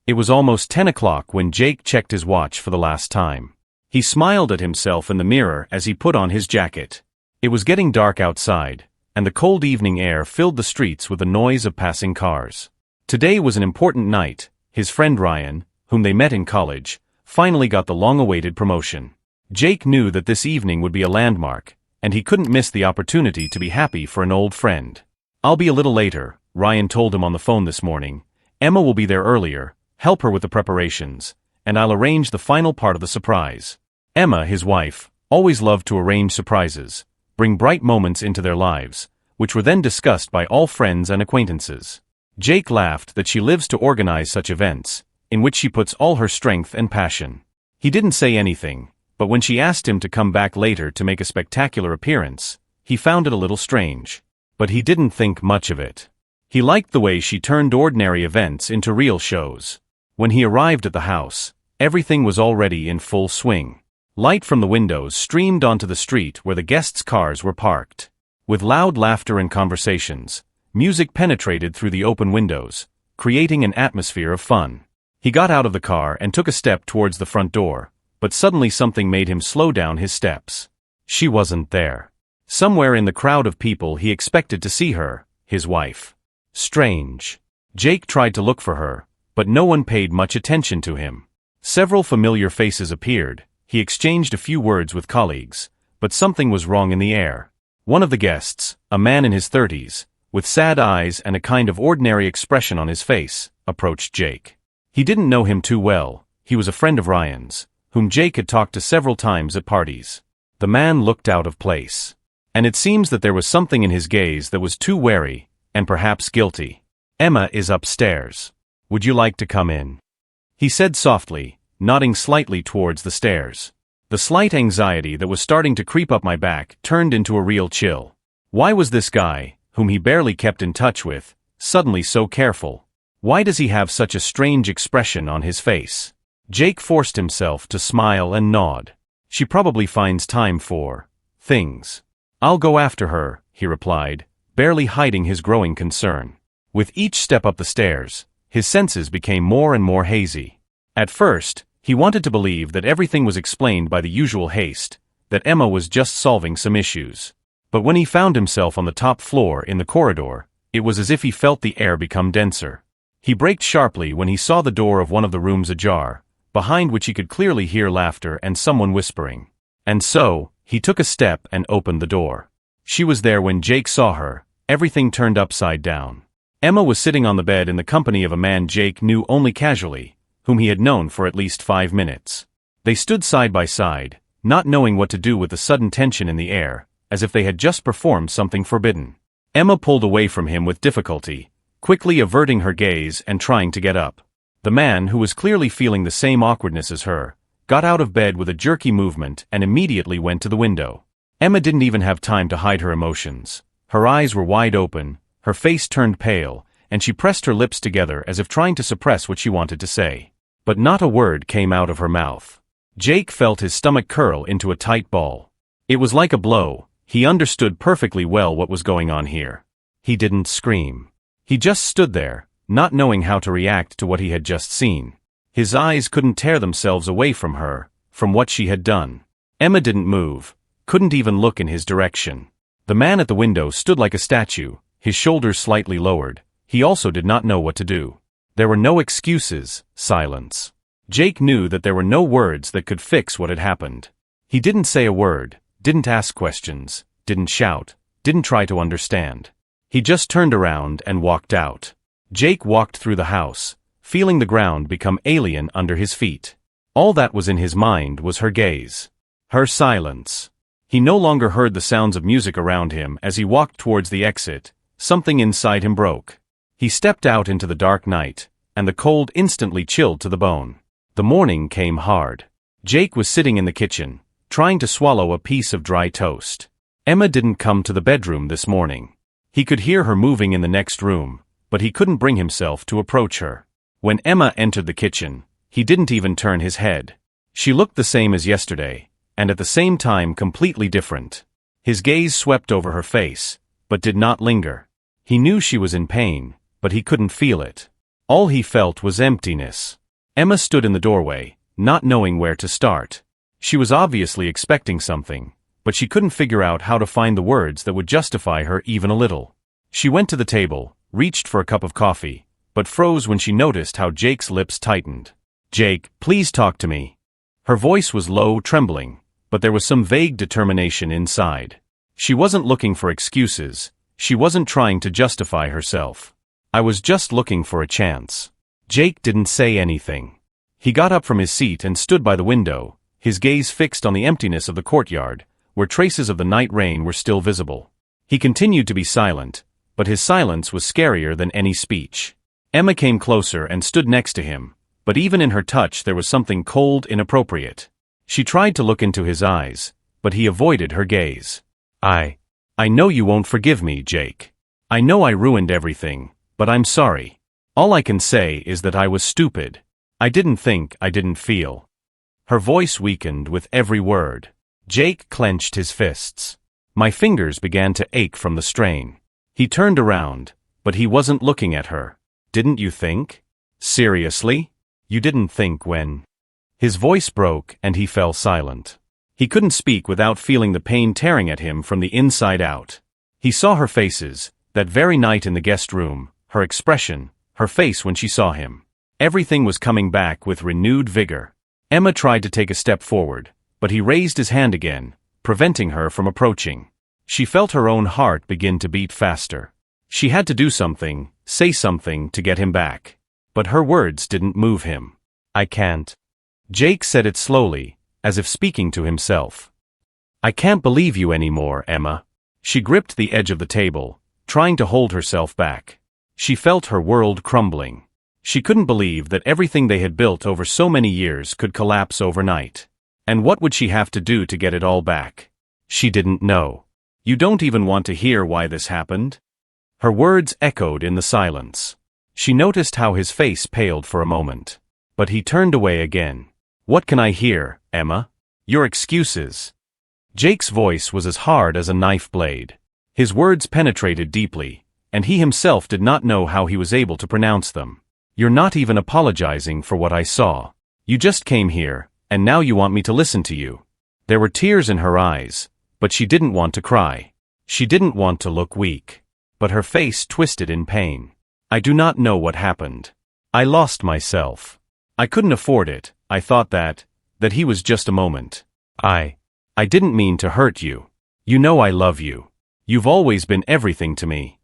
It was almost 10 o'clock when Jake checked his watch for the last time. He smiled at himself in the mirror as he put on his jacket. It was getting dark outside, and the cold evening air filled the streets with the noise of passing cars. Today was an important night. His friend Ryan, whom they met in college, finally got the long-awaited promotion. Jake knew that this evening would be a landmark, and he couldn't miss the opportunity to be happy for an old friend. "I'll be a little later," Ryan told him on the phone this morning. "Emma will be there earlier, help her with the preparations, and I'll arrange the final part of the surprise." Emma, his wife, always loved to arrange surprises, bring bright moments into their lives, which were then discussed by all friends and acquaintances. Jake laughed that she lives to organize such events, in which she puts all her strength and passion. He didn't say anything, but when she asked him to come back later to make a spectacular appearance, he found it a little strange. But he didn't think much of it. He liked the way she turned ordinary events into real shows. When he arrived at the house, everything was already in full swing. Light from the windows streamed onto the street where the guests' cars were parked. With loud laughter and conversations, music penetrated through the open windows, creating an atmosphere of fun. He got out of the car and took a step towards the front door, but suddenly something made him slow down his steps. She wasn't there. Somewhere in the crowd of people he expected to see her, his wife. Strange. Jake tried to look for her, but no one paid much attention to him. Several familiar faces appeared. He exchanged a few words with colleagues, but something was wrong in the air. One of the guests, a man in his 30s, with sad eyes and a kind of ordinary expression on his face, approached Jake. He didn't know him too well. He was a friend of Ryan's, whom Jake had talked to several times at parties. The man looked out of place. And it seems that there was something in his gaze that was too wary, and perhaps guilty. "Emma is upstairs. Would you like to come in?" he said softly, nodding slightly towards the stairs. The slight anxiety that was starting to creep up my back turned into a real chill. Why was this guy, whom he barely kept in touch with, suddenly so careful? Why does he have such a strange expression on his face? Jake forced himself to smile and nod. She probably finds time for things. "I'll go after her," he replied, barely hiding his growing concern. With each step up the stairs, his senses became more and more hazy. At first, he wanted to believe that everything was explained by the usual haste, that Emma was just solving some issues. But when he found himself on the top floor in the corridor, it was as if he felt the air become denser. He braked sharply when he saw the door of one of the rooms ajar, behind which he could clearly hear laughter and someone whispering. And so, he took a step and opened the door. She was there when Jake saw her. Everything turned upside down. Emma was sitting on the bed in the company of a man Jake knew only casually, whom he had known for at least 5 minutes. They stood side by side, not knowing what to do with the sudden tension in the air, as if they had just performed something forbidden. Emma pulled away from him with difficulty, quickly averting her gaze and trying to get up. The man, who was clearly feeling the same awkwardness as her, got out of bed with a jerky movement and immediately went to the window. Emma didn't even have time to hide her emotions. Her eyes were wide open, her face turned pale, and she pressed her lips together as if trying to suppress what she wanted to say. But not a word came out of her mouth. Jake felt his stomach curl into a tight ball. It was like a blow. He understood perfectly well what was going on here. He didn't scream. He just stood there, not knowing how to react to what he had just seen. His eyes couldn't tear themselves away from her, from what she had done. Emma didn't move, couldn't even look in his direction. The man at the window stood like a statue, his shoulders slightly lowered. He also did not know what to do. There were no excuses, silence. Jake knew that there were no words that could fix what had happened. He didn't say a word, didn't ask questions, didn't shout, didn't try to understand. He just turned around and walked out. Jake walked through the house, feeling the ground become alien under his feet. All that was in his mind was her gaze. Her silence. He no longer heard the sounds of music around him as he walked towards the exit. Something inside him broke. He stepped out into the dark night, and the cold instantly chilled to the bone. The morning came hard. Jake was sitting in the kitchen, trying to swallow a piece of dry toast. Emma didn't come to the bedroom this morning. He could hear her moving in the next room, but he couldn't bring himself to approach her. When Emma entered the kitchen, he didn't even turn his head. She looked the same as yesterday, and at the same time completely different. His gaze swept over her face, but did not linger. He knew she was in pain, but he couldn't feel it. All he felt was emptiness. Emma stood in the doorway, not knowing where to start. She was obviously expecting something, but she couldn't figure out how to find the words that would justify her even a little. She went to the table, reached for a cup of coffee, but froze when she noticed how Jake's lips tightened. "Jake, please talk to me." Her voice was low, trembling, but there was some vague determination inside. She wasn't looking for excuses. She wasn't trying to justify herself. "I was just looking for a chance." Jake didn't say anything. He got up from his seat and stood by the window, his gaze fixed on the emptiness of the courtyard, where traces of the night rain were still visible. He continued to be silent, but his silence was scarier than any speech. Emma came closer and stood next to him, but even in her touch there was something cold, inappropriate. She tried to look into his eyes, but he avoided her gaze. I know you won't forgive me, Jake. I know I ruined everything, but I'm sorry. All I can say is that I was stupid. I didn't think, I didn't feel." Her voice weakened with every word. Jake clenched his fists. My fingers began to ache from the strain. He turned around, but he wasn't looking at her. "Didn't you think? Seriously? You didn't think when?" His voice broke and he fell silent. He couldn't speak without feeling the pain tearing at him from the inside out. He saw her faces, that very night in the guest room, her expression, her face when she saw him. Everything was coming back with renewed vigor. Emma tried to take a step forward, but he raised his hand again, preventing her from approaching. She felt her own heart begin to beat faster. She had to do something, say something to get him back. But her words didn't move him. "I can't." Jake said it slowly, as if speaking to himself. "I can't believe you anymore, Emma." She gripped the edge of the table, trying to hold herself back. She felt her world crumbling. She couldn't believe that everything they had built over so many years could collapse overnight. And what would she have to do to get it all back? She didn't know. "You don't even want to hear why this happened?" Her words echoed in the silence. She noticed how his face paled for a moment. But he turned away again. "What can I hear, Emma? Your excuses." Jake's voice was as hard as a knife blade. His words penetrated deeply, and he himself did not know how he was able to pronounce them. "You're not even apologizing for what I saw. You just came here, and now you want me to listen to you." There were tears in her eyes, but she didn't want to cry. She didn't want to look weak. But her face twisted in pain. "I do not know what happened. I lost myself. I couldn't afford it. I thought that he was just a moment. I didn't mean to hurt you. You know I love you. You've always been everything to me."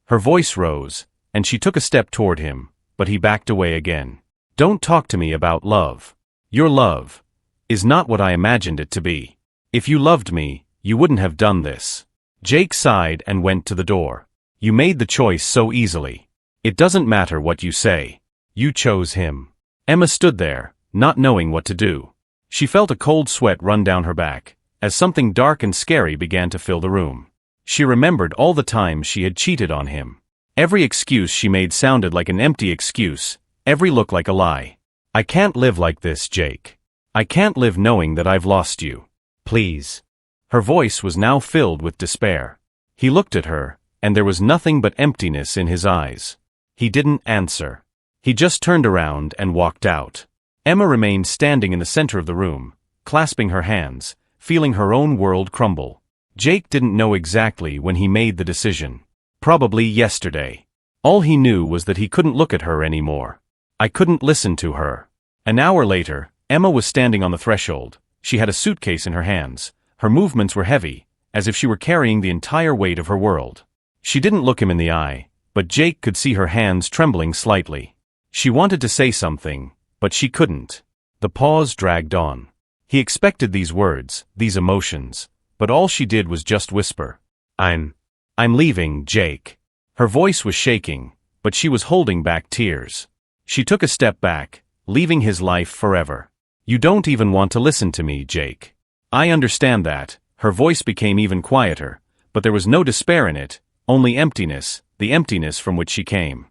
Her voice rose, and she took a step toward him, but he backed away again. "Don't talk to me about love. Your love is not what I imagined it to be. If you loved me, you wouldn't have done this." Jake sighed and went to the door. "You made the choice so easily. It doesn't matter what you say. You chose him." Emma stood there, not knowing what to do. She felt a cold sweat run down her back, as something dark and scary began to fill the room. She remembered all the times she had cheated on him. Every excuse she made sounded like an empty excuse, every look like a lie. "I can't live like this, Jake. I can't live knowing that I've lost you. Please." Her voice was now filled with despair. He looked at her, and there was nothing but emptiness in his eyes. He didn't answer. He just turned around and walked out. Emma remained standing in the center of the room, clasping her hands, feeling her own world crumble. Jake didn't know exactly when he made the decision. Probably yesterday. All he knew was that he couldn't look at her anymore. I couldn't listen to her. An hour later, Emma was standing on the threshold. She had a suitcase in her hands. Her movements were heavy, as if she were carrying the entire weight of her world. She didn't look him in the eye, but Jake could see her hands trembling slightly. She wanted to say something, but she couldn't. The pause dragged on. He expected these words, these emotions, but all she did was just whisper, I'm leaving, Jake." Her voice was shaking, but she was holding back tears. She took a step back, leaving his life forever. "You don't even want to listen to me, Jake. I understand that." Her voice became even quieter, but there was no despair in it, only emptiness, the emptiness from which she came.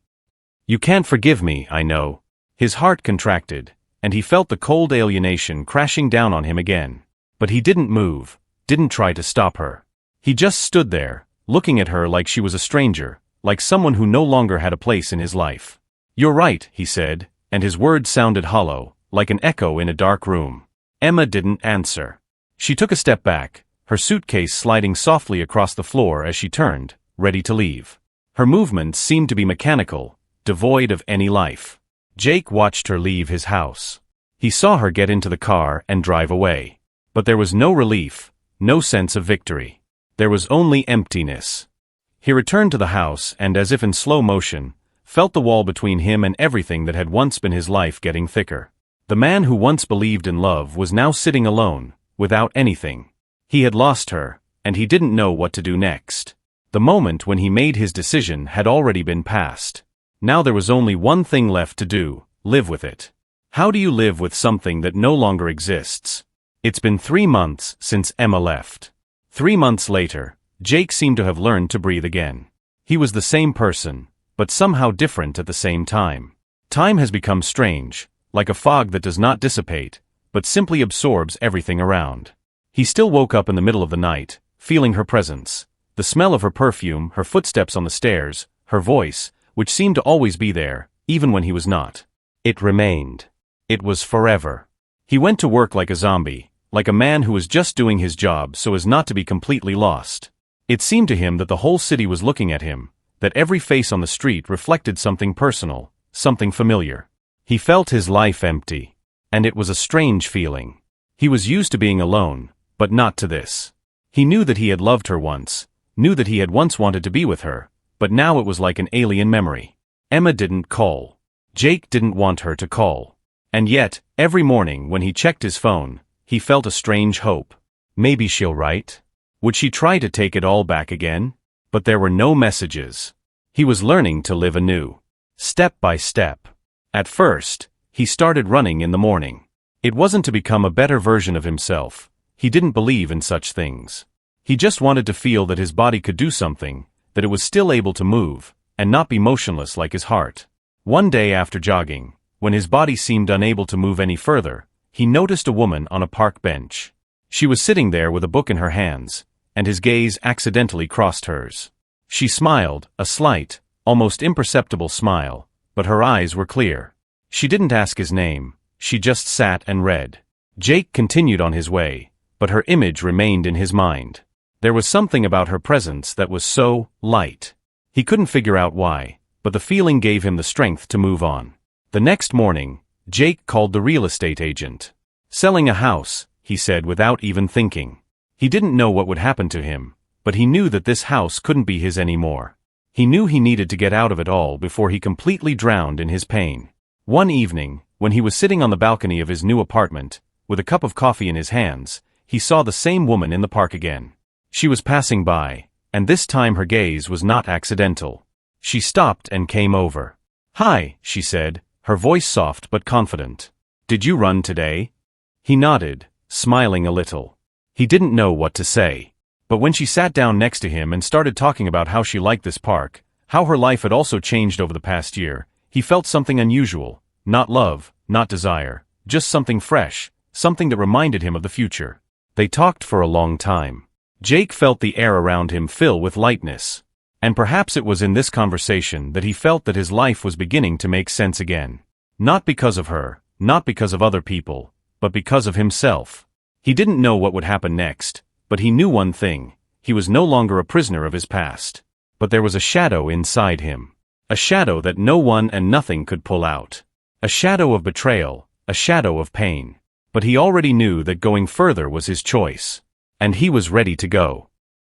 "You can't forgive me, I know." His heart contracted, and he felt the cold alienation crashing down on him again. But he didn't move, didn't try to stop her. He just stood there, looking at her like she was a stranger, like someone who no longer had a place in his life. "You're right," he said, and his words sounded hollow, like an echo in a dark room. Emma didn't answer. She took a step back, her suitcase sliding softly across the floor as she turned, ready to leave. Her movements seemed to be mechanical, devoid of any life. Jake watched her leave his house. He saw her get into the car and drive away. But there was no relief, no sense of victory. There was only emptiness. He returned to the house and, as if in slow motion, felt the wall between him and everything that had once been his life getting thicker. The man who once believed in love was now sitting alone, without anything. He had lost her, and he didn't know what to do next. The moment when he made his decision had already been past. Now there was only one thing left to do: live with it. How do you live with something that no longer exists? It's been 3 months since Emma left. 3 months later, Jake seemed to have learned to breathe again. He was the same person, but somehow different at the same time. Time has become strange, like a fog that does not dissipate, but simply absorbs everything around. He still woke up in the middle of the night, feeling her presence, the smell of her perfume, her footsteps on the stairs, her voice, which seemed to always be there, even when he was not. It remained. It was forever. He went to work like a zombie, like a man who was just doing his job so as not to be completely lost. It seemed to him that the whole city was looking at him, that every face on the street reflected something personal, something familiar. He felt his life empty. And it was a strange feeling. He was used to being alone, but not to this. He knew that he had loved her once, knew that he had once wanted to be with her, but now it was like an alien memory. Emma didn't call. Jake didn't want her to call. And yet, every morning when he checked his phone, he felt a strange hope. Maybe she'll write? Would she try to take it all back again? But there were no messages. He was learning to live anew. Step by step. At first, he started running in the morning. It wasn't to become a better version of himself. He didn't believe in such things. He just wanted to feel that his body could do something, that it was still able to move, and not be motionless like his heart. One day after jogging, when his body seemed unable to move any further, he noticed a woman on a park bench. She was sitting there with a book in her hands, and his gaze accidentally crossed hers. She smiled, a slight, almost imperceptible smile, but her eyes were clear. She didn't ask his name, she just sat and read. Jake continued on his way, but her image remained in his mind. There was something about her presence that was so light. He couldn't figure out why, but the feeling gave him the strength to move on. The next morning, Jake called the real estate agent. Selling a house, he said without even thinking. He didn't know what would happen to him, but he knew that this house couldn't be his anymore. He knew he needed to get out of it all before he completely drowned in his pain. One evening, when he was sitting on the balcony of his new apartment, with a cup of coffee in his hands, he saw the same woman in the park again. She was passing by, and this time her gaze was not accidental. She stopped and came over. "Hi," she said, her voice soft but confident. "Did you run today?" He nodded, smiling a little. He didn't know what to say. But when she sat down next to him and started talking about how she liked this park, how her life had also changed over the past year, he felt something unusual. Not love, not desire, just something fresh, something that reminded him of the future. They talked for a long time. Jake felt the air around him fill with lightness. And perhaps it was in this conversation that he felt that his life was beginning to make sense again. Not because of her, not because of other people, but because of himself. He didn't know what would happen next, but he knew one thing: he was no longer a prisoner of his past. But there was a shadow inside him. A shadow that no one and nothing could pull out. A shadow of betrayal, a shadow of pain. But he already knew that going further was his choice. And he was ready to go.